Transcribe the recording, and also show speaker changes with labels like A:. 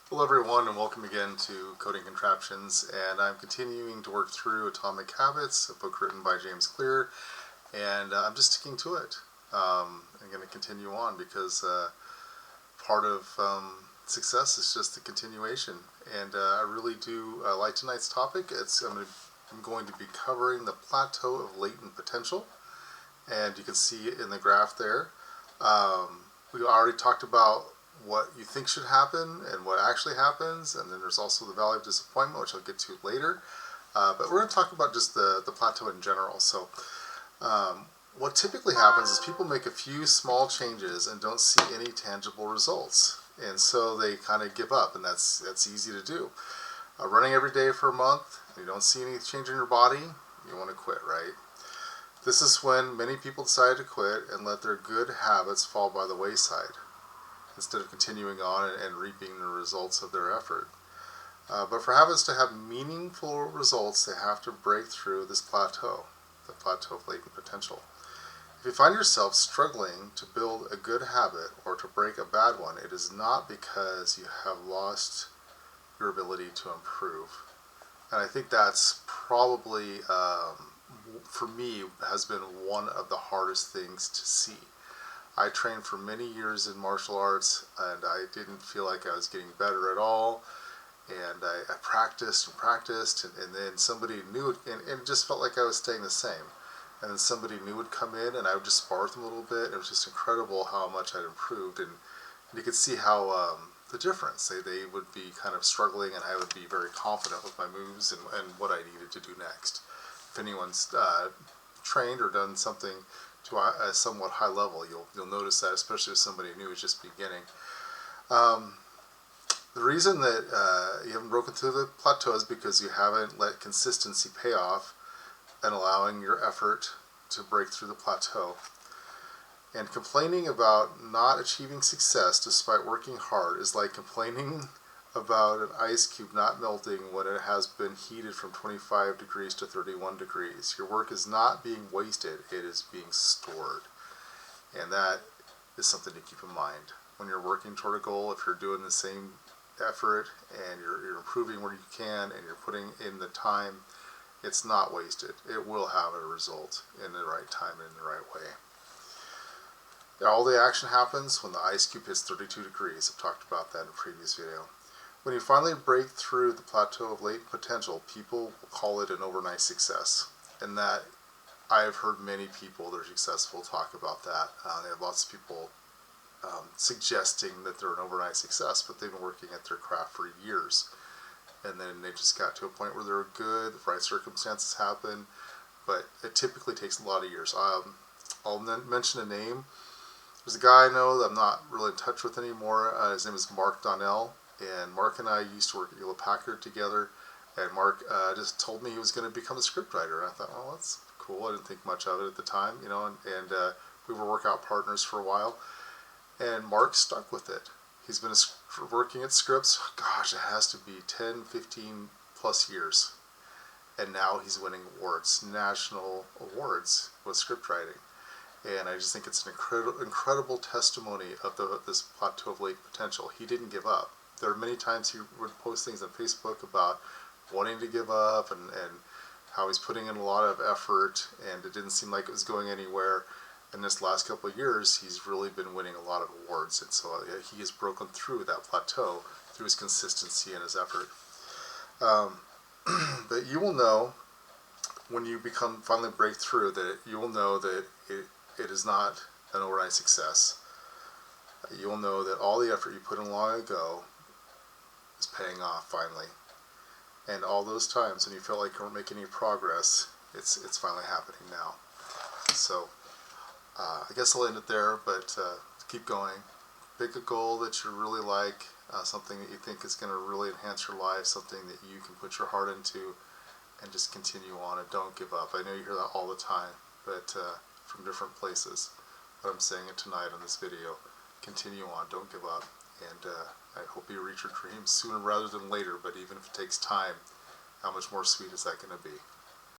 A: Hello everyone and welcome again to Coding Contraptions, and I'm continuing to work through Atomic Habits, a book written by James Clear, and I'm just sticking to it. I'm going to continue on because part of success is just the continuation, and I really do like tonight's topic. I'm going to be covering the plateau of latent potential, and you can see it in the graph there. We already talked about what you think should happen and what actually happens, and then there's also the valley of disappointment, which I'll get to later. But we're going to talk about just the plateau in general. So what typically happens is people make a few small changes and don't see any tangible results, and so they kind of give up, and that's easy to do. Running every day for a month, you don't see any change in your body, you want to quit, right? This is when many people decide to quit and let their good habits fall by the wayside, instead of continuing on and reaping the results of their effort. But for habits to have meaningful results, they have to break through this plateau, the plateau of latent potential. If you find yourself struggling to build a good habit or to break a bad one, it is not because you have lost your ability to improve. And I think that's probably, for me, has been one of the hardest things to see. I trained for many years in martial arts, and I didn't feel like I was getting better at all. And I practiced and practiced, and then somebody new, and it just felt like I was staying the same. And then somebody new would come in, and I would just spar with them a little bit. It was just incredible how much I'd improved, and you could see how the difference. They would be kind of struggling, and I would be very confident with my moves and what I needed to do next. If anyone's trained or done something to a somewhat high level, you'll notice that, especially if somebody new is just beginning. The reason that you haven't broken through the plateau is because you haven't let consistency pay off and allowing your effort to break through the plateau. And complaining about not achieving success despite working hard is like complaining about an ice cube not melting when it has been heated from 25 degrees to 31 degrees. Your work is not being wasted, it is being stored. And that is something to keep in mind. When you're working toward a goal, if you're doing the same effort and you're improving where you can and you're putting in the time, it's not wasted. It will have a result in the right time and in the right way. All the action happens when the ice cube hits 32 degrees. I've talked about that in a previous video. When you finally break through the plateau of latent potential, people will call it an overnight success. And that, I've heard many people that are successful talk about that. They have lots of people suggesting that they're an overnight success, but they've been working at their craft for years. And then they just got to a point where they're good, the right circumstances happen, but it typically takes a lot of years. I'll mention a name. There's a guy I know that I'm not really in touch with anymore. His name is Mark Donnell. And Mark and I used to work at Hewlett Packard together, and Mark just told me he was going to become a scriptwriter. And I thought, oh, that's cool. I didn't think much of it at the time, and we were workout partners for a while. And Mark stuck with it. He's been working at scripts, gosh, it has to be 10, 15 plus years. And now he's winning awards, national awards with scriptwriting. And I just think it's an incredible testimony of this plateau of latent potential. He didn't give up. There are many times he would post things on Facebook about wanting to give up and how he's putting in a lot of effort, and it didn't seem like it was going anywhere. In this last couple of years, he's really been winning a lot of awards, and so he has broken through that plateau through his consistency and his effort. But you will know when you finally break through that you will know that it is not an overnight success. You will know that all the effort you put in long ago is paying off finally. And all those times when you felt like you weren't making any progress, it's finally happening now. So I guess I'll end it there, but keep going. Pick a goal that you really like, something that you think is going to really enhance your life, something that you can put your heart into, and just continue on and don't give up. I know you hear that all the time, but from different places. But I'm saying it tonight on this video. Continue on, don't give up, and I hope you reach your dreams sooner rather than later, but even if it takes time, how much more sweet is that going to be?